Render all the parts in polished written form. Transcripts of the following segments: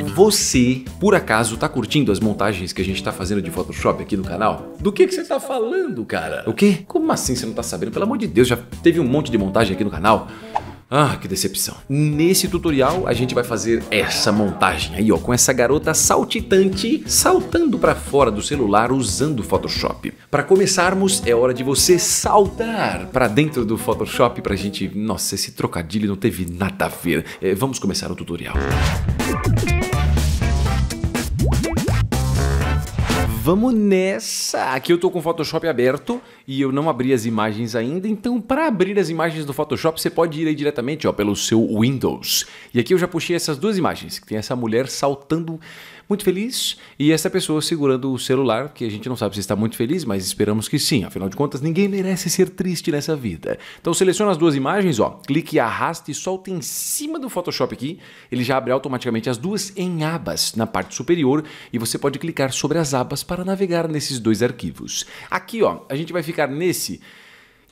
Você, por acaso, tá curtindo as montagens que a gente tá fazendo de Photoshop aqui no canal? Do que você tá falando, cara? O quê? Como assim você não tá sabendo? Pelo amor de Deus, já teve um monte de montagem aqui no canal. Ah, que decepção. Nesse tutorial a gente vai fazer essa montagem aí, ó, com essa garota saltitante saltando pra fora do celular usando o Photoshop. Para começarmos, é hora de você saltar pra dentro do Photoshop pra gente... Nossa, esse trocadilho não teve nada a ver. Vamos começar o tutorial. Vamos nessa! Aqui eu tô com o Photoshop aberto e eu não abri as imagens ainda, então para abrir as imagens do Photoshop você pode ir aí diretamente, ó, pelo seu Windows. E aqui eu já puxei essas duas imagens, que tem essa mulher saltando muito feliz e essa pessoa segurando o celular, que a gente não sabe se está muito feliz, mas esperamos que sim, afinal de contas ninguém merece ser triste nessa vida. Então seleciona as duas imagens, ó, clique, arraste e solta em cima do Photoshop aqui, ele já abre automaticamente as duas em abas na parte superior e você pode clicar sobre as abas para navegar nesses dois arquivos. Aqui, ó, a gente vai ficar nesse,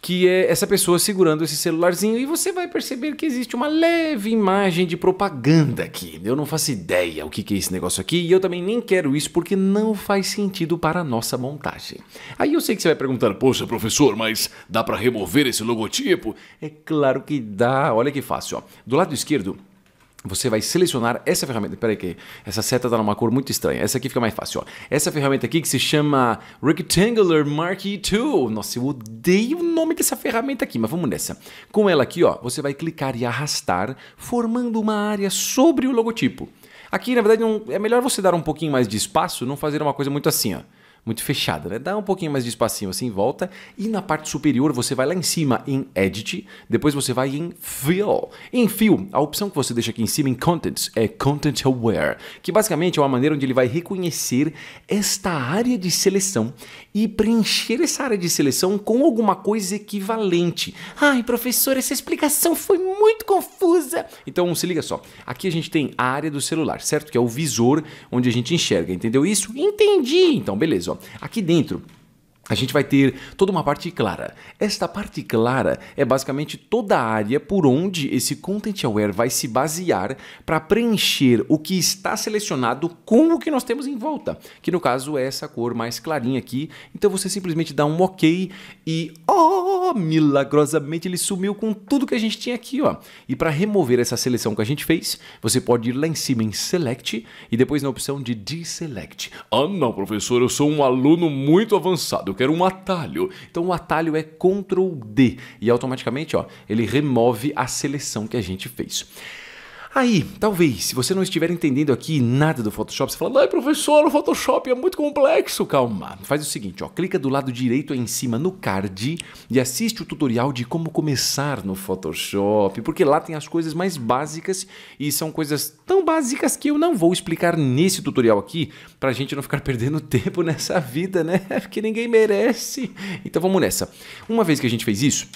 que é essa pessoa segurando esse celularzinho e você vai perceber que existe uma leve imagem de propaganda aqui. Eu não faço ideia o que é esse negócio aqui e eu também nem quero isso porque não faz sentido para a nossa montagem. Aí eu sei que você vai perguntando, poxa professor, mas dá para remover esse logotipo? É claro que dá, olha que fácil, ó. Do lado esquerdo, você vai selecionar essa ferramenta, peraí que essa seta tá numa cor muito estranha, essa aqui fica mais fácil, ó. Essa ferramenta aqui que se chama Rectangular Marquee Tool. Nossa, eu odeio o nome dessa ferramenta aqui, mas vamos nessa. Com ela aqui, ó, você vai clicar e arrastar, formando uma área sobre o logotipo. Aqui, na verdade, é melhor você dar um pouquinho mais de espaço, não fazer uma coisa muito assim, ó. Muito fechada, né? Dá um pouquinho mais de espacinho assim em volta e na parte superior você vai lá em cima em Edit, depois você vai em Fill. Em Fill, a opção que você deixa aqui em cima em Contents é Content Aware, que basicamente é uma maneira onde ele vai reconhecer esta área de seleção e preencher essa área de seleção com alguma coisa equivalente. Ai, professor, essa explicação foi muito confusa. Então, se liga só. Aqui a gente tem a área do celular, certo? Que é o visor onde a gente enxerga, entendeu isso? Entendi! Então, beleza. Ó. Aqui dentro a gente vai ter toda uma parte clara. Esta parte clara é basicamente toda a área por onde esse Content Aware vai se basear para preencher o que está selecionado com o que nós temos em volta, que no caso é essa cor mais clarinha aqui. Então você simplesmente dá um OK e milagrosamente ele sumiu com tudo que a gente tinha aqui, ó. E para remover essa seleção que a gente fez, você pode ir lá em cima em Select e depois na opção de Deselect. Ah, não, professor, eu sou um aluno muito avançado, eu quero um atalho. Então o atalho é Ctrl D e automaticamente, ó, ele remove a seleção que a gente fez. Aí, talvez, se você não estiver entendendo aqui nada do Photoshop, você fala, ai professor, o Photoshop é muito complexo. Calma, faz o seguinte, ó, clica do lado direito aí em cima no card e assiste o tutorial de como começar no Photoshop, porque lá tem as coisas mais básicas e são coisas tão básicas que eu não vou explicar nesse tutorial aqui, pra gente não ficar perdendo tempo nessa vida, né? Porque ninguém merece. Então vamos nessa. Uma vez que a gente fez isso,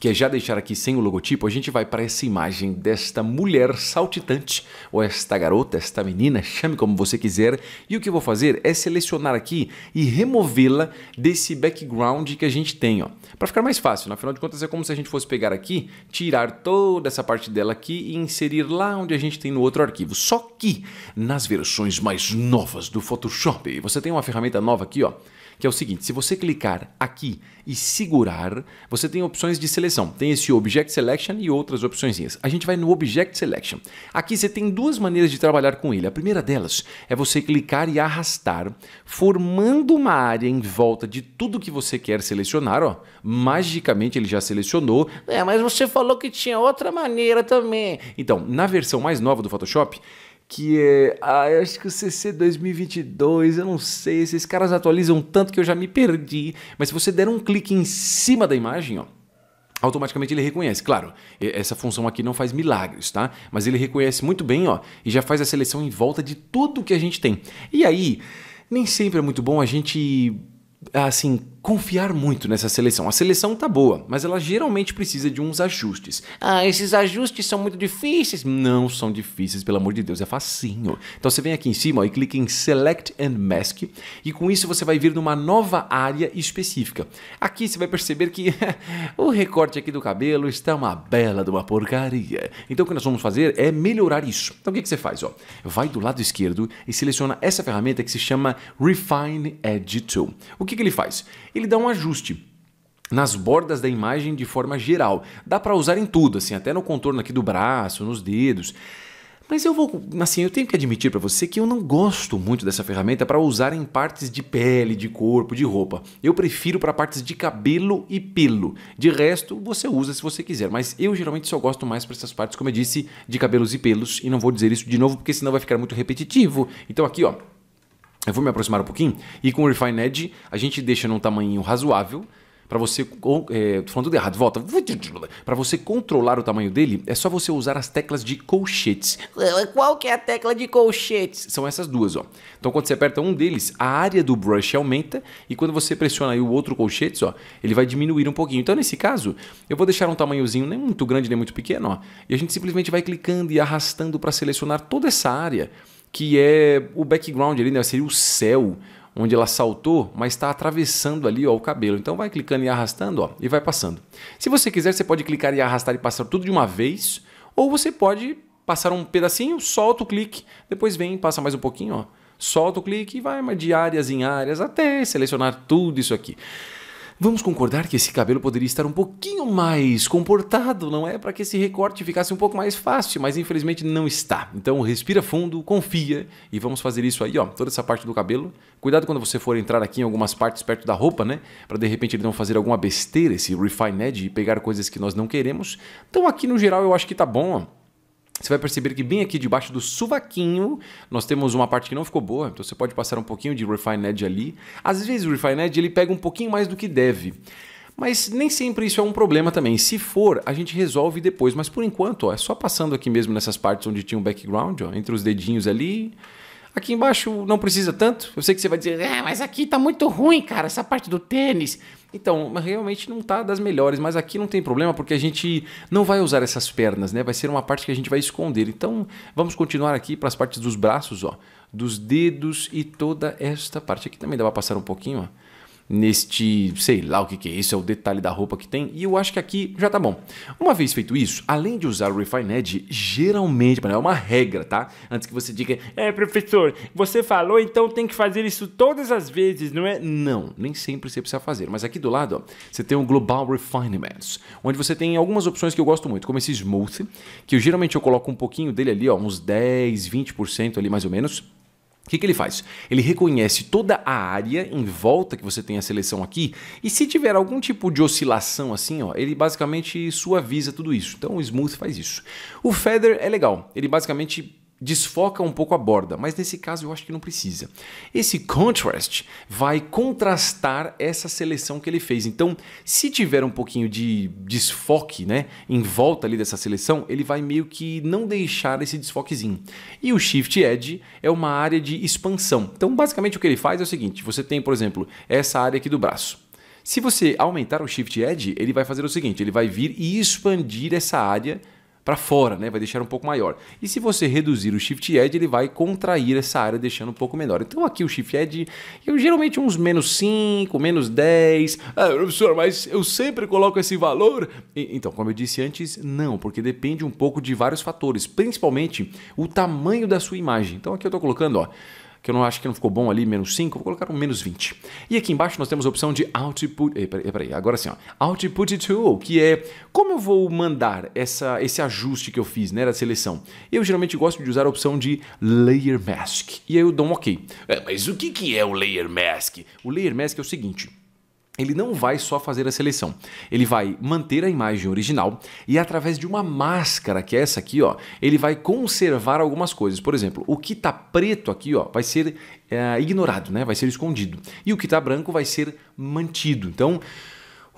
que é já deixar aqui sem o logotipo, a gente vai para essa imagem desta mulher saltitante, ou esta garota, esta menina, chame como você quiser, e o que eu vou fazer é selecionar aqui e removê-la desse background que a gente tem, ó, para ficar mais fácil, né? Afinal de contas é como se a gente fosse pegar aqui, tirar toda essa parte dela aqui e inserir lá onde a gente tem no outro arquivo, só que nas versões mais novas do Photoshop, você tem uma ferramenta nova aqui, ó, que é o seguinte, se você clicar aqui e segurar, você tem opções de seleção. Tem esse Object Selection e outras opções. A gente vai no Object Selection. Aqui você tem duas maneiras de trabalhar com ele. A primeira delas é você clicar e arrastar, formando uma área em volta de tudo que você quer selecionar. Ó. Magicamente ele já selecionou. Mas você falou que tinha outra maneira também. Então, na versão mais nova do Photoshop, que é, acho que o CC 2022, eu não sei, esses caras atualizam tanto que eu já me perdi, mas se você der um clique em cima da imagem, ó, automaticamente ele reconhece. Claro, essa função aqui não faz milagres, tá? Mas ele reconhece muito bem, ó, e já faz a seleção em volta de tudo que a gente tem. E aí, nem sempre é muito bom a gente, assim, confiar muito nessa seleção. A seleção tá boa, mas ela geralmente precisa de uns ajustes. Ah, esses ajustes são muito difíceis. Não são difíceis, pelo amor de Deus, é facinho. Então você vem aqui em cima ó, e clica em Select and Mask e com isso você vai vir numa nova área específica. Aqui você vai perceber que o recorte aqui do cabelo está uma bela de uma porcaria. Então o que nós vamos fazer é melhorar isso. Então o que você faz? Ó? Vai do lado esquerdo e seleciona essa ferramenta que se chama Refine Edge Tool. O que ele faz? Ele dá um ajuste nas bordas da imagem de forma geral. Dá para usar em tudo, assim, até no contorno aqui do braço, nos dedos. Mas eu tenho que admitir para você que eu não gosto muito dessa ferramenta para usar em partes de pele, de corpo, de roupa. Eu prefiro para partes de cabelo e pelo. De resto, você usa se você quiser, mas eu geralmente só gosto mais para essas partes, como eu disse, de cabelos e pelos, e não vou dizer isso de novo porque senão vai ficar muito repetitivo. Então aqui, ó, eu vou me aproximar um pouquinho e com o Refine Edge a gente deixa num tamanho razoável para você... tô falando tudo errado, volta. Para você controlar o tamanho dele, é só você usar as teclas de colchetes. Qual que é a tecla de colchetes? São essas duas, ó. Então quando você aperta um deles, a área do brush aumenta e quando você pressiona aí o outro colchetes, ó, ele vai diminuir um pouquinho. Então nesse caso, eu vou deixar um tamanhozinho nem muito grande nem muito pequeno, ó. E a gente simplesmente vai clicando e arrastando para selecionar toda essa área que é o background ali, né? Seria o céu, onde ela saltou, mas está atravessando ali ó, o cabelo. Então vai clicando e arrastando ó, e vai passando. Se você quiser, você pode clicar e arrastar e passar tudo de uma vez, ou você pode passar um pedacinho, solta o clique, depois vem e passa mais um pouquinho, ó, solta o clique e vai de áreas em áreas até selecionar tudo isso aqui. Vamos concordar que esse cabelo poderia estar um pouquinho mais comportado, não é? Para que esse recorte ficasse um pouco mais fácil, mas infelizmente não está. Então respira fundo, confia e vamos fazer isso aí, ó, toda essa parte do cabelo. Cuidado quando você for entrar aqui em algumas partes perto da roupa, né? Para de repente ele não fazer alguma besteira, esse Refine Edge, e pegar coisas que nós não queremos. Então aqui no geral eu acho que tá bom, ó. Você vai perceber que bem aqui debaixo do sovaquinho nós temos uma parte que não ficou boa, então você pode passar um pouquinho de Refine Edge ali. Às vezes o Refine Edge ele pega um pouquinho mais do que deve, mas nem sempre isso é um problema também. Se for, a gente resolve depois, mas por enquanto ó, é só passando aqui mesmo nessas partes onde tinha um background, ó, entre os dedinhos ali. Aqui embaixo não precisa tanto. Eu sei que você vai dizer, mas aqui tá muito ruim, cara, essa parte do tênis. Então, realmente não tá das melhores, mas aqui não tem problema porque a gente não vai usar essas pernas, né? Vai ser uma parte que a gente vai esconder. Então, vamos continuar aqui para as partes dos braços, ó, dos dedos e toda esta parte aqui também dá para passar um pouquinho, ó. Neste, sei lá o que é isso, é o detalhe da roupa que tem, e eu acho que aqui já tá bom. Uma vez feito isso, além de usar o Refine Edge, geralmente, é uma regra, tá? Antes que você diga, professor, você falou, então tem que fazer isso todas as vezes, não é? Não, nem sempre você precisa fazer, mas aqui do lado, ó, você tem o Global Refinements, onde você tem algumas opções que eu gosto muito, como esse Smooth, que eu coloco um pouquinho dele ali, ó, uns 10, 20% ali mais ou menos. O que ele faz? Ele reconhece toda a área em volta que você tem a seleção aqui e se tiver algum tipo de oscilação assim, ó, ele basicamente suaviza tudo isso. Então o Smooth faz isso. O Feather é legal, ele basicamente desfoca um pouco a borda, mas nesse caso eu acho que não precisa. Esse Contrast vai contrastar essa seleção que ele fez. Então, se tiver um pouquinho de desfoque, né, em volta ali dessa seleção, ele vai meio que não deixar esse desfoquezinho. E o Shift Edge é uma área de expansão. Então, basicamente o que ele faz é o seguinte, você tem, por exemplo, essa área aqui do braço. Se você aumentar o Shift Edge, ele vai fazer o seguinte, ele vai vir e expandir essa área para fora, né? Vai deixar um pouco maior. E se você reduzir o Shift Edge, ele vai contrair essa área, deixando um pouco menor. Então aqui o Shift Edge, eu geralmente uns menos 5, menos 10. Professor, mas eu sempre coloco esse valor. Então, como eu disse antes, não, porque depende um pouco de vários fatores, principalmente o tamanho da sua imagem. Então aqui eu estou colocando, ó, que eu não acho que não ficou bom ali, menos 5, vou colocar um menos 20. E aqui embaixo nós temos a opção de Output, peraí, agora sim, ó, Output Tool, que é como eu vou mandar esse ajuste que eu fiz, né, da seleção. Eu geralmente gosto de usar a opção de Layer Mask, e aí eu dou um OK. Mas o que é o Layer Mask? O Layer Mask é o seguinte, ele não vai só fazer a seleção, ele vai manter a imagem original e através de uma máscara, que é essa aqui, ó, ele vai conservar algumas coisas. Por exemplo, o que está preto aqui, ó, vai ser ignorado, né? Vai ser escondido. E o que está branco vai ser mantido. Então,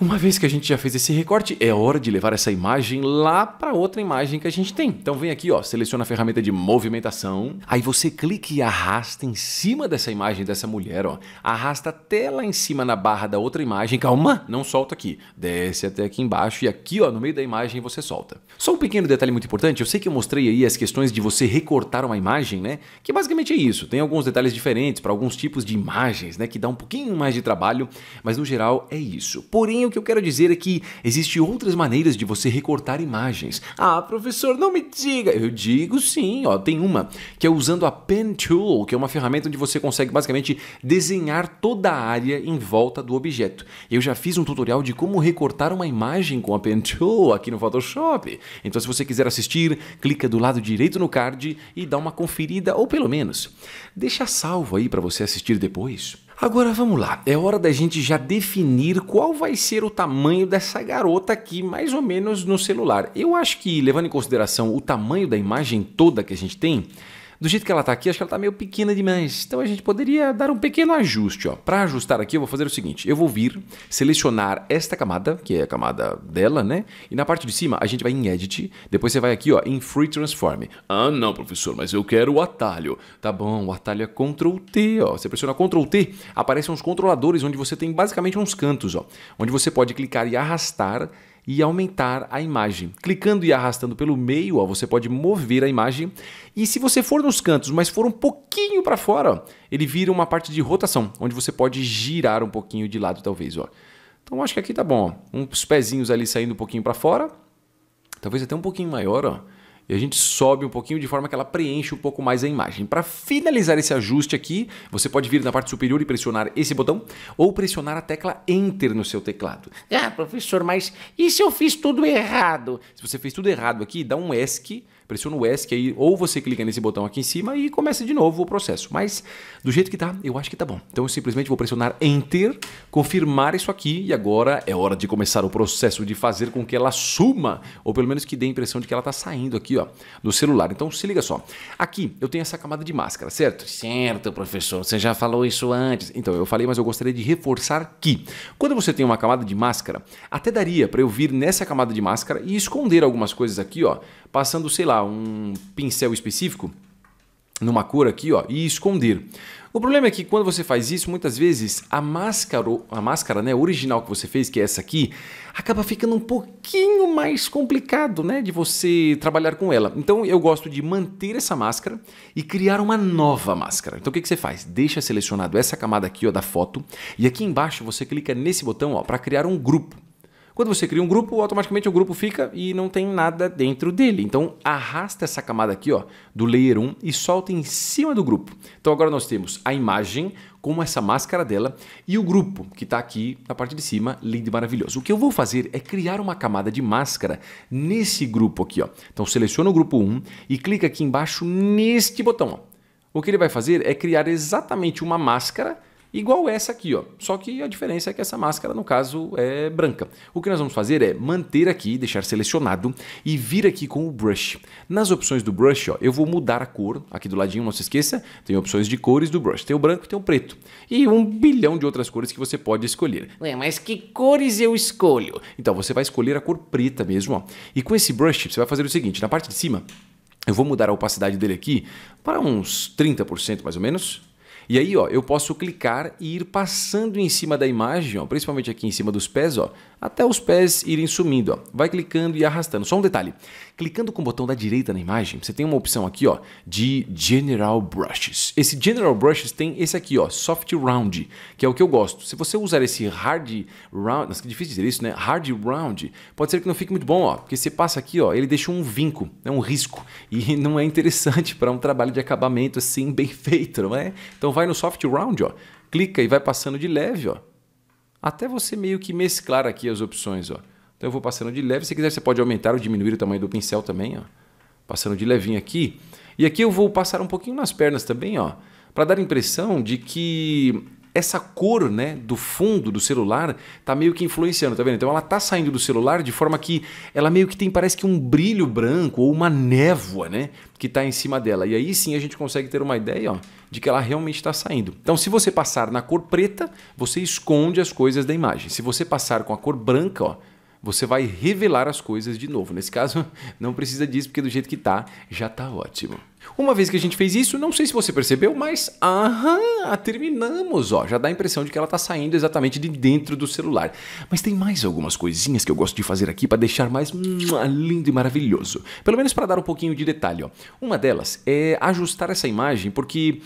Uma vez que a gente já fez esse recorte, é hora de levar essa imagem lá para outra imagem que a gente tem. Então vem aqui, ó, seleciona a ferramenta de movimentação, aí você clica e arrasta em cima dessa imagem dessa mulher, ó. Arrasta até lá em cima na barra da outra imagem. Calma, não solta aqui. Desce até aqui embaixo e aqui, ó, no meio da imagem você solta. Só um pequeno detalhe muito importante, eu sei que eu mostrei aí as questões de você recortar uma imagem, né? Que basicamente é isso. Tem alguns detalhes diferentes para alguns tipos de imagens, né? Que dá um pouquinho mais de trabalho, mas no geral é isso. Porém, o que eu quero dizer é que existem outras maneiras de você recortar imagens. Ah, professor, não me diga! Eu digo sim, ó, tem uma que é usando a Pen Tool, que é uma ferramenta onde você consegue basicamente desenhar toda a área em volta do objeto. Eu já fiz um tutorial de como recortar uma imagem com a Pen Tool aqui no Photoshop. Então, se você quiser assistir, clica do lado direito no card e dá uma conferida, ou pelo menos, deixa salvo aí para você assistir depois. Agora vamos lá, é hora da gente já definir qual vai ser o tamanho dessa garota aqui, mais ou menos no celular. Eu acho que, levando em consideração o tamanho da imagem toda que a gente tem, do jeito que ela está aqui, acho que ela está meio pequena demais. Então a gente poderia dar um pequeno ajuste. Para ajustar aqui, eu vou fazer o seguinte. Eu vou vir, selecionar esta camada, que é a camada dela, né? E na parte de cima, a gente vai em Edit. Depois você vai aqui, ó, em Free Transform. Ah, não, professor, mas eu quero o atalho. Tá bom, o atalho é Ctrl T, ó. Você pressiona Ctrl T, aparecem uns controladores onde você tem basicamente uns cantos, ó. Onde você pode clicar e arrastar e aumentar a imagem. Clicando e arrastando pelo meio, ó, você pode mover a imagem. E se você for nos cantos, mas for um pouquinho para fora, ó, ele vira uma parte de rotação, onde você pode girar um pouquinho de lado, talvez. Ó. Então acho que aqui tá bom. Ó. Uns pezinhos ali saindo um pouquinho para fora. Talvez até um pouquinho maior, ó. E a gente sobe um pouquinho de forma que ela preenche um pouco mais a imagem. Para finalizar esse ajuste aqui, você pode vir na parte superior e pressionar esse botão ou pressionar a tecla Enter no seu teclado. Ah, professor, mas e se eu fiz tudo errado? Se você fez tudo errado aqui, dá um ESC, pressiona o ESC aí, ou você clica nesse botão aqui em cima e começa de novo o processo. Mas do jeito que tá, eu acho que tá bom. Então eu simplesmente vou pressionar Enter, confirmar isso aqui e agora é hora de começar o processo de fazer com que ela suma, ou pelo menos que dê a impressão de que ela tá saindo aqui, ó, no celular. Então se liga só. Aqui eu tenho essa camada de máscara, certo? Certo, professor. Você já falou isso antes. Então eu falei, mas eu gostaria de reforçar que quando você tem uma camada de máscara, até daria para eu vir nessa camada de máscara e esconder algumas coisas aqui, ó, passando, sei lá, um pincel específico numa cor aqui, ó, e esconder. O problema é que quando você faz isso, muitas vezes a máscara, né, original que você fez, que é essa aqui, acaba ficando um pouquinho mais complicado, né, de você trabalhar com ela. Então eu gosto de manter essa máscara e criar uma nova máscara. Então o que que você faz? Deixa selecionado essa camada aqui, ó, da foto, e aqui embaixo você clica nesse botão, ó, para criar um grupo. Quando você cria um grupo, automaticamente o grupo fica e não tem nada dentro dele. Então, arrasta essa camada aqui, ó, do Layer 1 e solta em cima do grupo. Então, agora nós temos a imagem com essa máscara dela e o grupo que está aqui na parte de cima, lindo e maravilhoso. O que eu vou fazer é criar uma camada de máscara nesse grupo aqui, ó. Então, seleciona o grupo 1 e clica aqui embaixo neste botão, ó. O que ele vai fazer é criar exatamente uma máscara igual essa aqui, ó. Só que a diferença é que essa máscara, no caso, é branca. O que nós vamos fazer é manter aqui, deixar selecionado e vir aqui com o brush. Nas opções do brush, ó, eu vou mudar a cor. Aqui do ladinho, não se esqueça, tem opções de cores do brush. Tem o branco e tem o preto. E 1 bilhão de outras cores que você pode escolher. Ué, mas que cores eu escolho? Então, você vai escolher a cor preta mesmo, ó. E com esse brush, você vai fazer o seguinte, na parte de cima, eu vou mudar a opacidade dele aqui para uns 30% mais ou menos. E aí, ó, eu posso clicar e ir passando em cima da imagem, ó, principalmente aqui em cima dos pés, ó, até os pés irem sumindo. Ó. Vai clicando e arrastando. Só um detalhe, clicando com o botão da direita na imagem, você tem uma opção aqui, ó, de General Brushes. Esse General Brushes tem esse aqui, ó, Soft Round, que é o que eu gosto. Se você usar esse Hard Round, nossa, que difícil dizer isso, né? Hard Round, pode ser que não fique muito bom, ó, porque você passa aqui, ó, ele deixa um vinco, né, um risco, e não é interessante para um trabalho de acabamento assim bem feito, não é? Então vai no Soft Round, ó, clica e vai passando de leve, ó, até você meio que mesclar aqui as opções, ó. Então eu vou passando de leve, se quiser você pode aumentar ou diminuir o tamanho do pincel também, ó. Passando de levinho aqui. E aqui eu vou passar um pouquinho nas pernas também, ó, para dar a impressão de que essa cor, né, do fundo do celular tá meio que influenciando, tá vendo? Então ela tá saindo do celular de forma que ela meio que tem, parece que um brilho branco ou uma névoa, né, que tá em cima dela. E aí sim a gente consegue ter uma ideia, ó, de que ela realmente está saindo. Então se você passar na cor preta, você esconde as coisas da imagem. Se você passar com a cor branca, ó, você vai revelar as coisas de novo. Nesse caso, não precisa disso, porque do jeito que tá, já tá ótimo. Uma vez que a gente fez isso, não sei se você percebeu, mas terminamos, ó. Já dá a impressão de que ela tá saindo exatamente de dentro do celular. Mas tem mais algumas coisinhas que eu gosto de fazer aqui para deixar mais lindo e maravilhoso. Pelo menos para dar um pouquinho de detalhe, ó. Uma delas é ajustar essa imagem, porque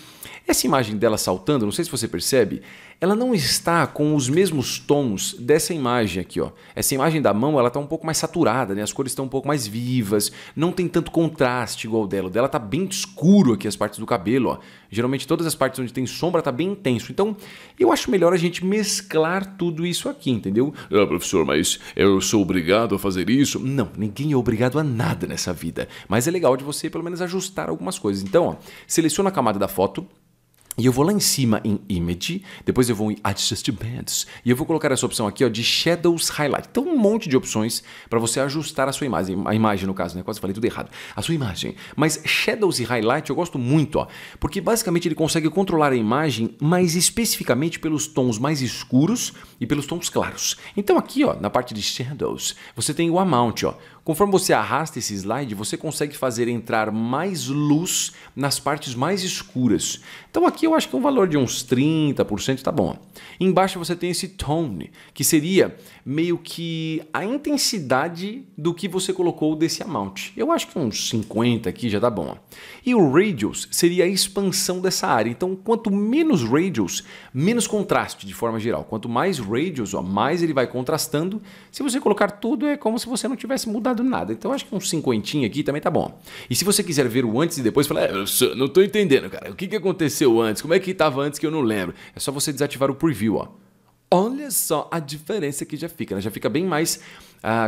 essa imagem dela saltando, não sei se você percebe, ela não está com os mesmos tons dessa imagem aqui, ó. Essa imagem da mão, ela tá um pouco mais saturada, né? As cores estão um pouco mais vivas, não tem tanto contraste igual o dela. O dela tá bem escuro aqui as partes do cabelo, ó. Geralmente todas as partes onde tem sombra tá bem intenso. Então, eu acho melhor a gente mesclar tudo isso aqui, entendeu? Ah, professor, mas eu sou obrigado a fazer isso? Não, ninguém é obrigado a nada nessa vida. Mas é legal de você pelo menos ajustar algumas coisas. Então, ó, seleciona a camada da foto. E eu vou lá em cima em Image, depois eu vou em Adjustments e eu vou colocar essa opção aqui, ó, de Shadows Highlight. Então um monte de opções para você ajustar a sua imagem, no caso, né? Quase falei tudo errado. A sua imagem. Mas Shadows e Highlight eu gosto muito, ó, porque basicamente ele consegue controlar a imagem mais especificamente pelos tons mais escuros e pelos tons claros. Então aqui, ó, na parte de Shadows, você tem o Amount, ó. Conforme você arrasta esse slide, você consegue fazer entrar mais luz nas partes mais escuras. Então aqui eu acho que um valor de uns 30% tá bom. Embaixo você tem esse tone, que seria meio que a intensidade do que você colocou desse amount. Eu acho que uns 50 aqui já tá bom. E o radius seria a expansão dessa área. Então quanto menos radius, menos contraste de forma geral. Quanto mais radius, ó, mais ele vai contrastando. Se você colocar tudo, é como se você não tivesse mudado nada. Então acho que uns 50 aqui também tá bom. E se você quiser ver o antes e depois, fala, eu não tô entendendo, cara. O que aconteceu antes? Como é que tava antes que eu não lembro? É só você desativar o preview, ó. Olha só a diferença que já fica, né? Já fica bem mais,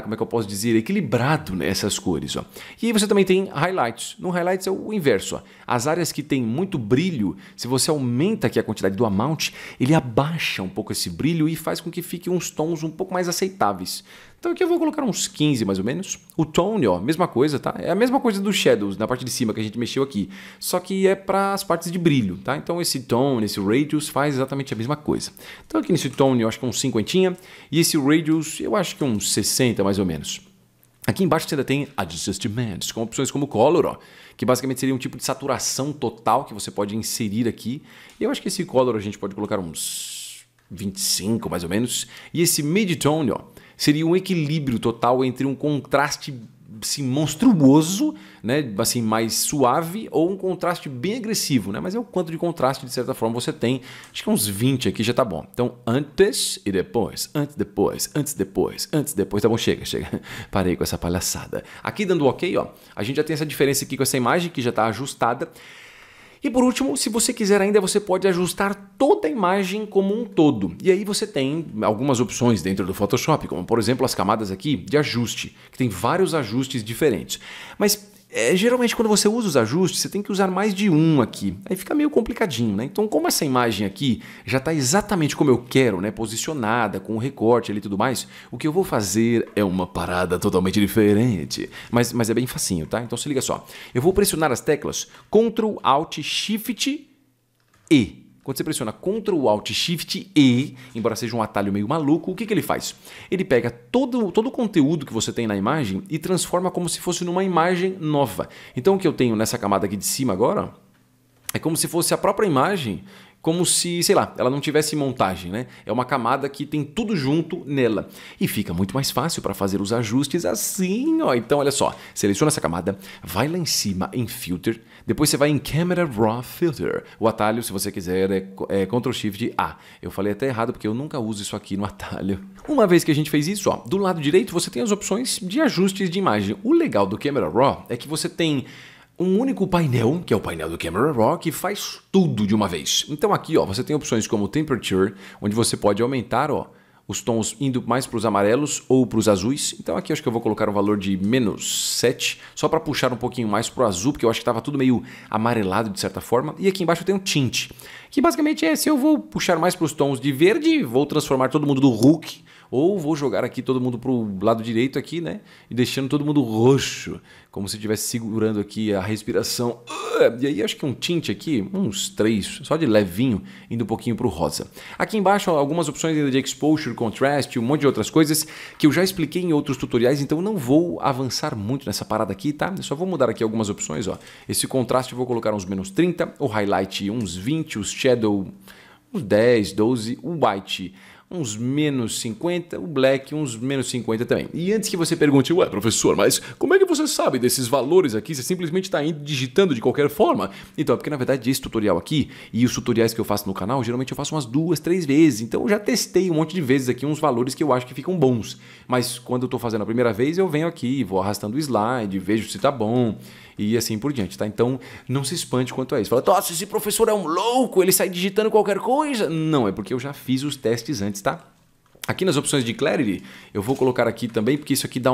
como é que eu posso dizer, equilibrado nessas cores, ó. E aí você também tem highlights. No highlights é o inverso, ó. As áreas que tem muito brilho, se você aumenta aqui a quantidade do amount, ele abaixa um pouco esse brilho e faz com que fique uns tons um pouco mais aceitáveis. Então aqui eu vou colocar uns 15 mais ou menos. O tone, ó, mesma coisa, tá? É a mesma coisa do shadows na parte de cima que a gente mexeu aqui, só que é para as partes de brilho, tá? Então esse tone, esse radius faz exatamente a mesma coisa. Então aqui nesse tone eu acho que uns 50 e esse radius eu acho que uns 60 mais ou menos. Aqui embaixo você ainda tem Adjustments, com opções como Color, ó, que basicamente seria um tipo de saturação total que você pode inserir aqui. E eu acho que esse Color a gente pode colocar uns 25 mais ou menos. E esse Mid-Tone, ó, seria um equilíbrio total entre um contraste assim, monstruoso, né, assim, mais suave, ou um contraste bem agressivo, né? Mas é o quanto de contraste, de certa forma, você tem. Acho que uns 20 aqui já tá bom. Então, antes e depois, antes, depois, antes, depois, antes, depois. Tá bom, chega. Parei com essa palhaçada. Aqui dando ok, ó, a gente já tem essa diferença aqui com essa imagem que já tá ajustada. E por último, se você quiser ainda, você pode ajustar toda a imagem como um todo. E aí você tem algumas opções dentro do Photoshop, como por exemplo as camadas aqui de ajuste, que tem vários ajustes diferentes. Mas geralmente quando você usa os ajustes, você tem que usar mais de um aqui. Aí fica meio complicadinho, né? Então como essa imagem aqui já está exatamente como eu quero, né? Posicionada, com o recorte ali e tudo mais, o que eu vou fazer é uma parada totalmente diferente. Mas é bem facinho, tá? Então se liga só. Eu vou pressionar as teclas Ctrl, Alt, Shift E. Quando você pressiona Ctrl, Alt, Shift E, embora seja um atalho meio maluco, o que ele faz? Ele pega todo o conteúdo que você tem na imagem e transforma como se fosse numa imagem nova. Então o que eu tenho nessa camada aqui de cima agora é como se fosse a própria imagem, como se, sei lá, ela não tivesse montagem, né? É uma camada que tem tudo junto nela. E fica muito mais fácil para fazer os ajustes assim, ó. Então, olha só, seleciona essa camada, vai lá em cima em Filter, depois você vai em Camera Raw Filter. O atalho, se você quiser, é Ctrl Shift A. Eu falei até errado porque eu nunca uso isso aqui no atalho. Uma vez que a gente fez isso, ó, do lado direito você tem as opções de ajustes de imagem. O legal do Camera Raw é que você tem um único painel, que é o painel do Camera Raw, que faz tudo de uma vez. Então aqui, ó, você tem opções como Temperature, onde você pode aumentar, ó, os tons indo mais para os amarelos ou para os azuis. Então aqui eu acho que eu vou colocar um valor de -7, só para puxar um pouquinho mais para o azul, porque eu acho que estava tudo meio amarelado de certa forma. E aqui embaixo eu tenho um tint, que basicamente é, se eu vou puxar mais para os tons de verde, vou transformar todo mundo do Hulk, ou vou jogar aqui todo mundo pro lado direito aqui, né? E deixando todo mundo roxo, como se estivesse segurando aqui a respiração. E aí acho que um tint aqui, uns 3, só de levinho, indo um pouquinho pro rosa. Aqui embaixo algumas opções ainda de exposure, contrast, um monte de outras coisas que eu já expliquei em outros tutoriais, então não vou avançar muito nessa parada aqui, tá? Eu só vou mudar aqui algumas opções, ó. Esse contraste eu vou colocar uns -30, o highlight uns 20, os shadow uns 10, 12, o white uns -50, o black uns -50 também. E antes que você pergunte, ué, professor, mas como é que você sabe desses valores aqui? Você simplesmente está digitando de qualquer forma? Então, é porque na verdade esse tutorial aqui e os tutoriais que eu faço no canal, geralmente eu faço umas 2, 3 vezes. Então eu já testei um monte de vezes aqui uns valores que eu acho que ficam bons. Mas quando eu estou fazendo a primeira vez, eu venho aqui, vou arrastando o slide, vejo se tá bom e assim por diante, tá? Então não se espante quanto a isso. Fala, nossa, esse professor é um louco, ele sai digitando qualquer coisa. Não, é porque eu já fiz os testes antes, tá? Aqui nas opções de Clarity, eu vou colocar aqui também, porque isso aqui dá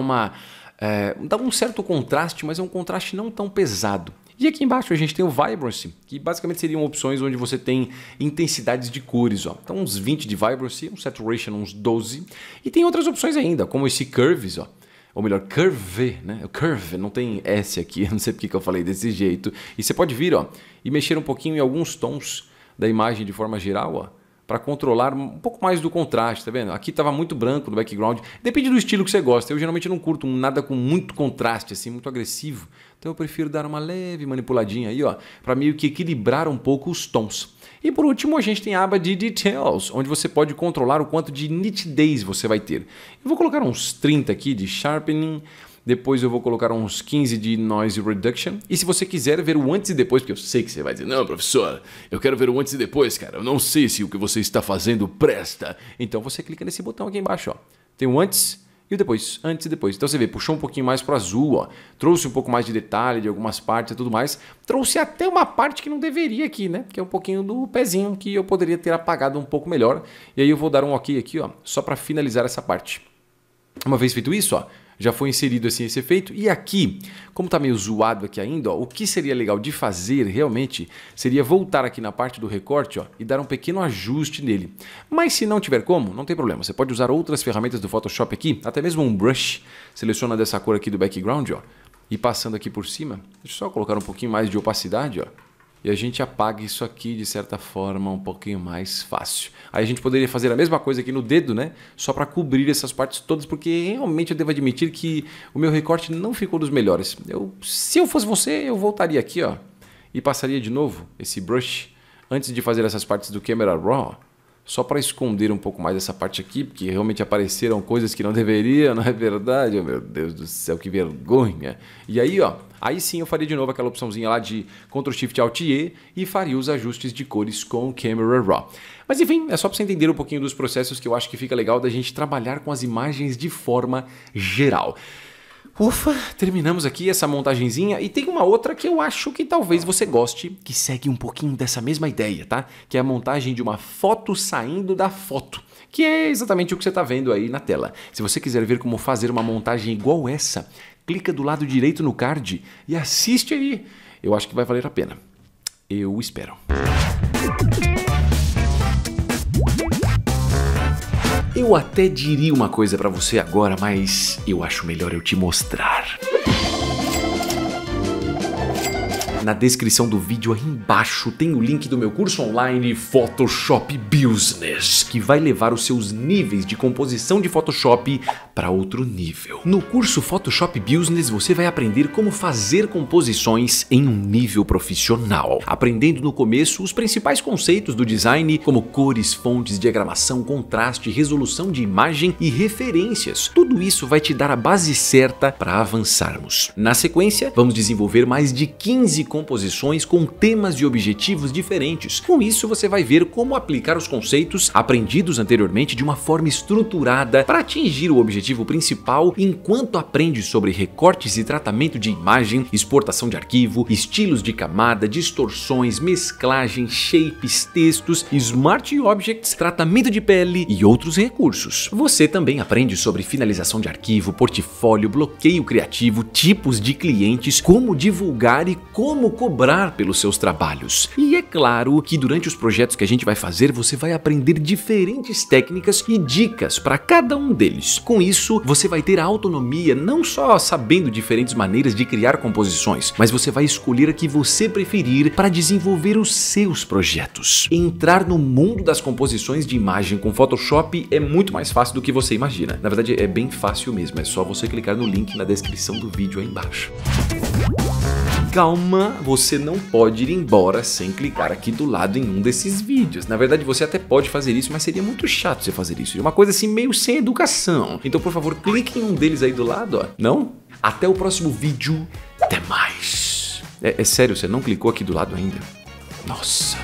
dá um certo contraste, mas é um contraste não tão pesado. E aqui embaixo a gente tem o Vibrancy, que basicamente seriam opções onde você tem intensidades de cores, ó. Então uns 20 de Vibrancy, um Saturation uns 12, e tem outras opções ainda, como esse Curves, ó. Ou melhor, Curve, né? O Curve, não tem S aqui, não sei porque que eu falei desse jeito. E você pode vir, ó, e mexer um pouquinho em alguns tons da imagem de forma geral, ó, para controlar um pouco mais do contraste, tá vendo? Aqui estava muito branco no background. Depende do estilo que você gosta. Eu geralmente não curto nada com muito contraste, assim, muito agressivo. Então eu prefiro dar uma leve manipuladinha aí, ó, para meio que equilibrar um pouco os tons. E por último a gente tem a aba de Details, onde você pode controlar o quanto de nitidez você vai ter. Eu vou colocar uns 30 aqui de Sharpening. Depois eu vou colocar uns 15 de Noise Reduction. E se você quiser ver o antes e depois, porque eu sei que você vai dizer, não, professor, eu quero ver o antes e depois, cara. Eu não sei se o que você está fazendo presta. Então você clica nesse botão aqui embaixo, ó. Tem o antes e o depois, antes e depois. Então você vê, puxou um pouquinho mais para o azul, ó. Trouxe um pouco mais de detalhe de algumas partes e tudo mais. Trouxe até uma parte que não deveria aqui, né? Que é um pouquinho do pezinho que eu poderia ter apagado um pouco melhor. E aí eu vou dar um ok aqui, ó, só para finalizar essa parte. Uma vez feito isso, ó, já foi inserido assim esse efeito. E aqui, como está meio zoado aqui ainda, ó, o que seria legal de fazer realmente seria voltar aqui na parte do recorte, ó, e dar um pequeno ajuste nele. Mas se não tiver como, não tem problema. Você pode usar outras ferramentas do Photoshop aqui, até mesmo um brush. Seleciona dessa cor aqui do background, ó, e passando aqui por cima. Deixa eu só colocar um pouquinho mais de opacidade, ó. E a gente apaga isso aqui de certa forma um pouquinho mais fácil. Aí a gente poderia fazer a mesma coisa aqui no dedo, né? Só para cobrir essas partes todas, porque realmente eu devo admitir que o meu recorte não ficou dos melhores. Se eu fosse você, eu voltaria aqui, ó, e passaria de novo esse brush antes de fazer essas partes do Camera Raw, só para esconder um pouco mais essa parte aqui, porque realmente apareceram coisas que não deveriam, não é verdade? Oh, meu Deus do céu, que vergonha. E aí, ó, aí sim eu faria de novo aquela opçãozinha lá de Ctrl+Shift+Alt+E e faria os ajustes de cores com o Camera Raw. Mas enfim, é só para você entender um pouquinho dos processos que eu acho que fica legal da gente trabalhar com as imagens de forma geral. Ufa, terminamos aqui essa montagenzinha e tem uma outra que eu acho que talvez você goste, que segue um pouquinho dessa mesma ideia, tá? Que é a montagem de uma foto saindo da foto, que é exatamente o que você está vendo aí na tela. Se você quiser ver como fazer uma montagem igual essa, clica do lado direito no card e assiste aí. Eu acho que vai valer a pena. Eu espero. Eu até diria uma coisa pra você agora, mas eu acho melhor eu te mostrar. Na descrição do vídeo aí embaixo tem o link do meu curso online Photoshop Business, que vai levar os seus níveis de composição de Photoshop para outro nível. No curso Photoshop Business você vai aprender como fazer composições em um nível profissional, aprendendo no começo os principais conceitos do design, como cores, fontes, diagramação, contraste, resolução de imagem e referências. Tudo isso vai te dar a base certa para avançarmos. Na sequência, vamos desenvolver mais de 15 composições com temas e objetivos diferentes. Com isso, você vai ver como aplicar os conceitos aprendidos anteriormente de uma forma estruturada para atingir o objetivo principal enquanto aprende sobre recortes e tratamento de imagem, exportação de arquivo, estilos de camada, distorções, mesclagem, shapes, textos, smart objects, tratamento de pele e outros recursos. Você também aprende sobre finalização de arquivo, portfólio, bloqueio criativo, tipos de clientes, como divulgar e como cobrar pelos seus trabalhos. E é claro que durante os projetos que a gente vai fazer, você vai aprender diferentes técnicas e dicas para cada um deles. Com isso, você vai ter a autonomia não só sabendo diferentes maneiras de criar composições, mas você vai escolher a que você preferir para desenvolver os seus projetos. Entrar no mundo das composições de imagem com Photoshop é muito mais fácil do que você imagina. Na verdade, é bem fácil mesmo, é só você clicar no link na descrição do vídeo aí embaixo. Calma, você não pode ir embora sem clicar aqui do lado em um desses vídeos. Na verdade, você até pode fazer isso, mas seria muito chato você fazer isso. É uma coisa assim meio sem educação. Então, por favor, clique em um deles aí do lado, ó. Não? Até o próximo vídeo. Até mais. É sério, você não clicou aqui do lado ainda? Nossa.